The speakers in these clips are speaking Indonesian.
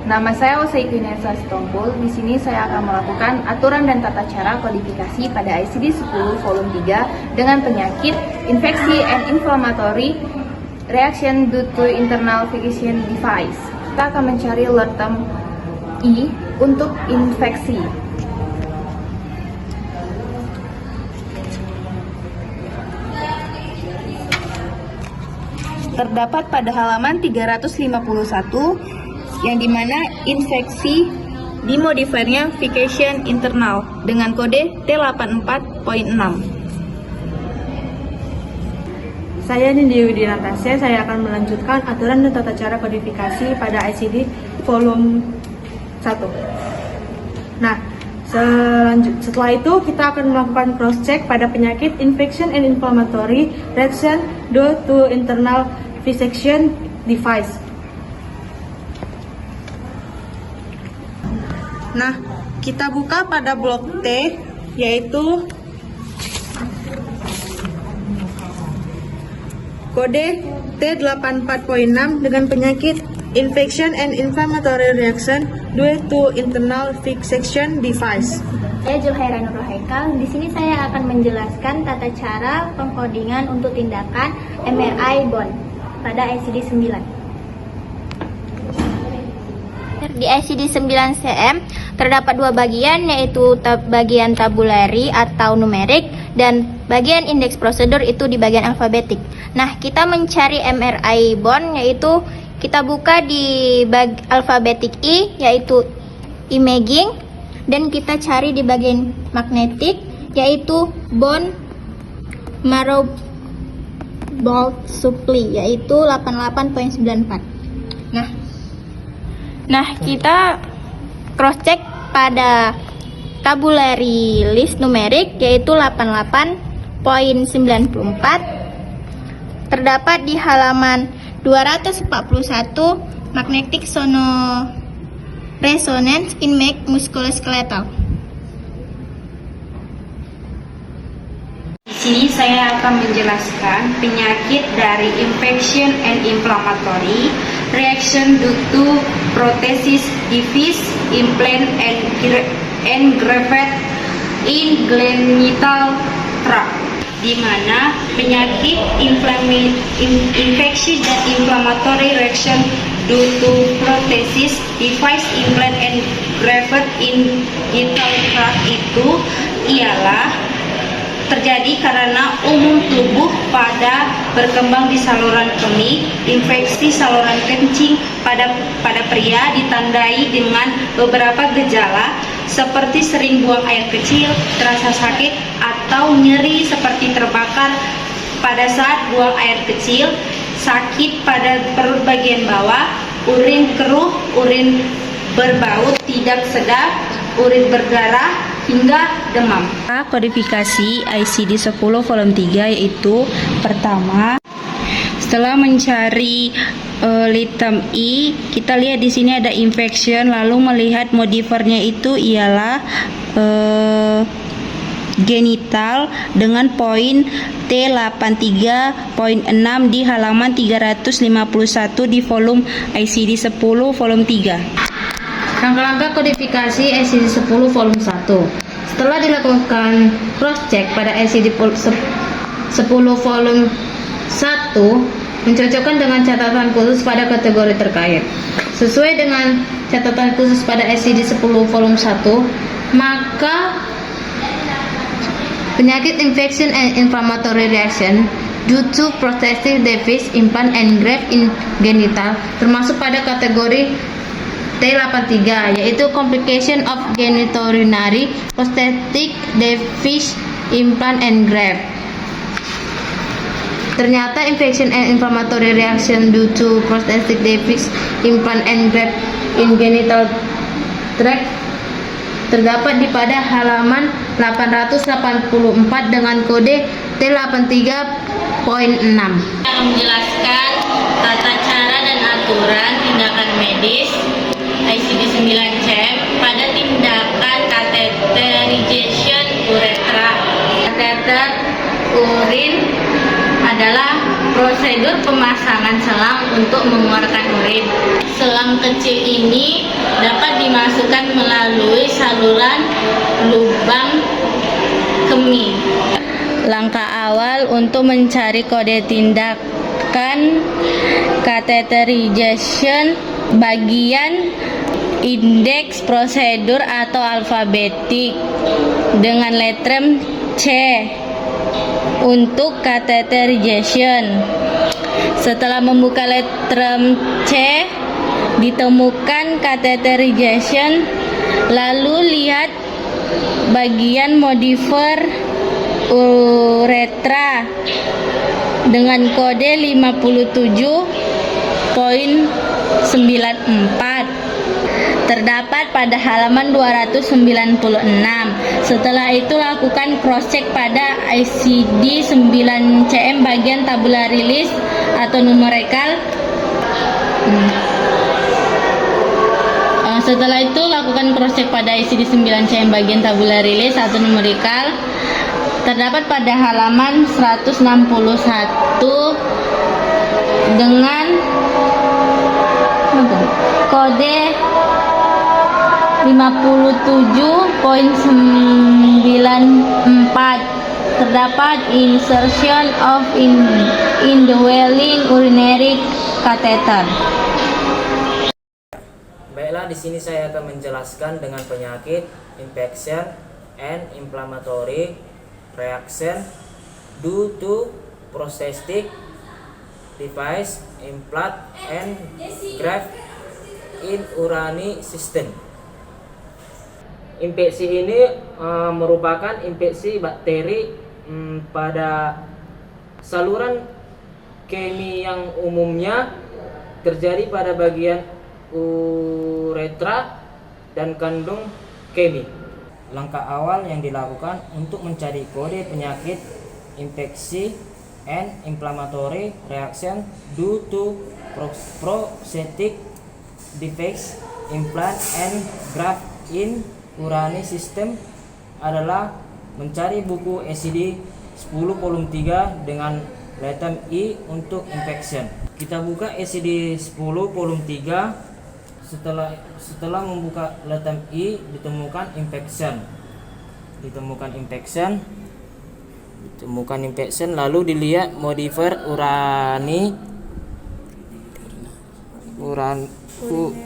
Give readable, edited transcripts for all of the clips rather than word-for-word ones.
Nama saya Osei Kinesa Sitompul. Di sini saya akan melakukan aturan dan tata cara kodifikasi pada ICD 10 volume 3 dengan penyakit, infeksi, and inflammatory reaction due to internal fixation device. Kita akan mencari alert term I untuk infeksi. Terdapat pada halaman 351 yang dimana infeksi di modifiernya fixation internal dengan kode T84.6. Saya Nindi Widinatasya, saya akan melanjutkan aturan dan tata cara kodifikasi pada ICD volume 1. Nah, setelah itu kita akan melakukan cross check pada penyakit infection and inflammatory reaction due to internal fixation device. Nah, kita buka pada blok T, yaitu kode T84.6 dengan penyakit infection and inflammatory reaction due to internal fixation device. Saya Julhaira Nurul Haikal. Di sini saya akan menjelaskan tata cara pengkodingan untuk tindakan MRI bond pada ICD 9. Di ICD 9-CM terdapat dua bagian, yaitu bagian tabulari atau numerik dan bagian indeks prosedur itu di bagian alfabetik. Nah, kita mencari MRI bond, yaitu kita buka di alfabetik I, yaitu imaging, dan kita cari di bagian magnetik, yaitu bone marrow bulk supply, yaitu 88.94. Nah, kita cross check pada tabulary list numerik, yaitu 88.94, terdapat di halaman 241 magnetic sonoresonance in musculoskeletal. Di sini saya akan menjelaskan penyakit dari infection and inflammatory reaction due to prosthesis device, implant, and graft in genital tract, di mana penyakit infeksi dan inflammatory reaction due to prosthesis device, implant, and graft in genital tract itu ialah terjadi karena umum tubuh pada berkembang di saluran kemih. Infeksi saluran kencing pada pria ditandai dengan beberapa gejala seperti sering buang air kecil, terasa sakit atau nyeri seperti terbakar pada saat buang air kecil, sakit pada perut bagian bawah, urin keruh, urin berbau tidak sedap, urin berdarah, hingga demam. Kodifikasi ICD 10 volume 3 yaitu pertama, setelah mencari litem I, kita lihat di sini ada infection, lalu melihat modifiernya itu ialah genital dengan poin T83.6 di halaman 351 di volume ICD 10 volume 3. Rangka-rangka kodifikasi ICD 10 volume 1. Setelah dilakukan cross check pada ICD 10 volume 1, mencocokkan dengan catatan khusus pada kategori terkait. Sesuai dengan catatan khusus pada ICD 10 volume 1, maka penyakit infection and inflammatory reaction due to prosthetic device, implant, and graft in genital termasuk pada kategori T83, yaitu complication of genitourinary prosthetic device, implant, and graft. Ternyata infection and inflammatory reaction due to prosthetic device, implant, and graft in genital tract terdapat di pada halaman 884 dengan kode T83.6. Menjelaskan tata cara dan aturan tindakan medis ICD 9CM pada tindakan catheterization uretra. Kateter urin adalah prosedur pemasangan selang untuk mengeluarkan urin. Selang kecil ini dapat dimasukkan melalui saluran lubang kemih. Langkah awal untuk mencari kode tindakan catheterization bagian indeks prosedur atau alfabetik dengan letterem C untuk catheterization. Setelah membuka letterem C, ditemukan catheterization, lalu lihat bagian modifier uretra dengan kode 57.94 terdapat pada halaman 296. Setelah itu lakukan cross check pada ICD 9CM bagian tabula rilis atau numeral. Setelah itu lakukan cross check pada ICD 9CM bagian tabula rilis atau numeral terdapat pada halaman 161 dengan kode 57.94 terdapat insertion of indwelling urinary catheter. Baiklah, di sini saya akan menjelaskan dengan penyakit infection and inflammatory reaction due to prosthetic device implant and graft in urinary system. Infeksi ini merupakan infeksi bakteri pada saluran kemih yang umumnya terjadi pada bagian uretra dan kandung kemih. Langkah awal yang dilakukan untuk mencari kode penyakit infeksi and inflammatory reaction due to prosthetic device implant and graft in urinary system adalah mencari buku ICD 10 volume 3 dengan letterem I untuk infection. Kita buka ICD 10 volume 3. Setelah membuka letterem I ditemukan infection, lalu dilihat modifier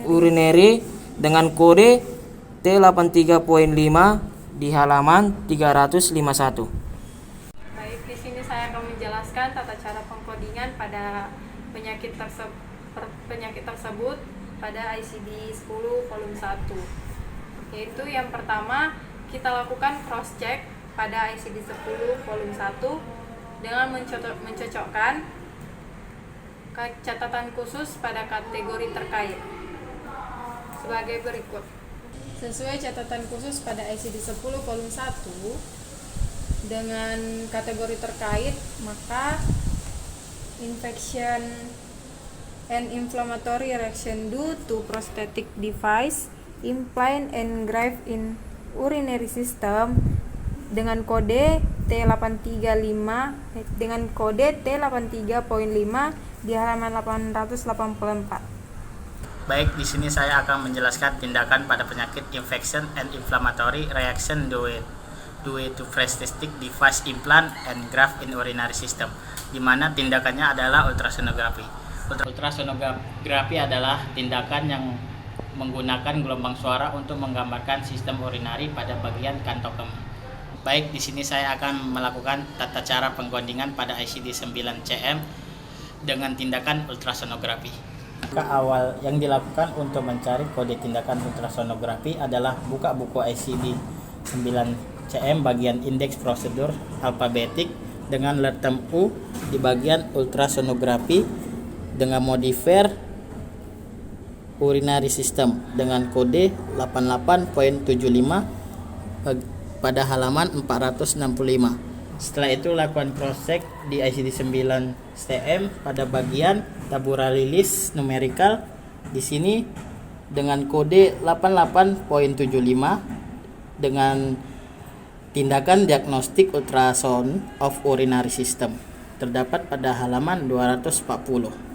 urinary dengan kode T83.5 di halaman 351. Baik, di sini saya akan menjelaskan tata cara pengkodingan pada penyakit tersebut pada ICD 10 volume 1. Yaitu yang pertama, kita lakukan cross check pada ICD 10 volume 1 dengan mencocokkan catatan khusus pada kategori terkait sebagai berikut. Sesuai catatan khusus pada ICD 10 volume 1 dengan kategori terkait, maka infection and inflammatory reaction due to prosthetic device implant and graft in urinary system dengan kode T835 dengan kode T83.5 di halaman 884. Baik, di sini saya akan menjelaskan tindakan pada penyakit infection and inflammatory reaction due to prosthetic device implant and graft in urinary system, di mana tindakannya adalah ultrasonografi. Ultrasonografi adalah tindakan yang menggunakan gelombang suara untuk menggambarkan sistem urinari pada bagian kantong kemih. Baik, di sini saya akan melakukan tata cara penggodingan pada ICD 9CM dengan tindakan ultrasonografi. Langkah awal yang dilakukan untuk mencari kode tindakan ultrasonografi adalah buka buku ICD 9CM bagian indeks prosedur alfabetik dengan letterem U di bagian ultrasonografi dengan modifier urinary system dengan kode 88.75 pada halaman 465. Setelah itu lakukan cross check di ICD 9 STM pada bagian tabula release numerical di sini dengan kode 88.75 dengan tindakan diagnostik ultrasound of urinary system terdapat pada halaman 240.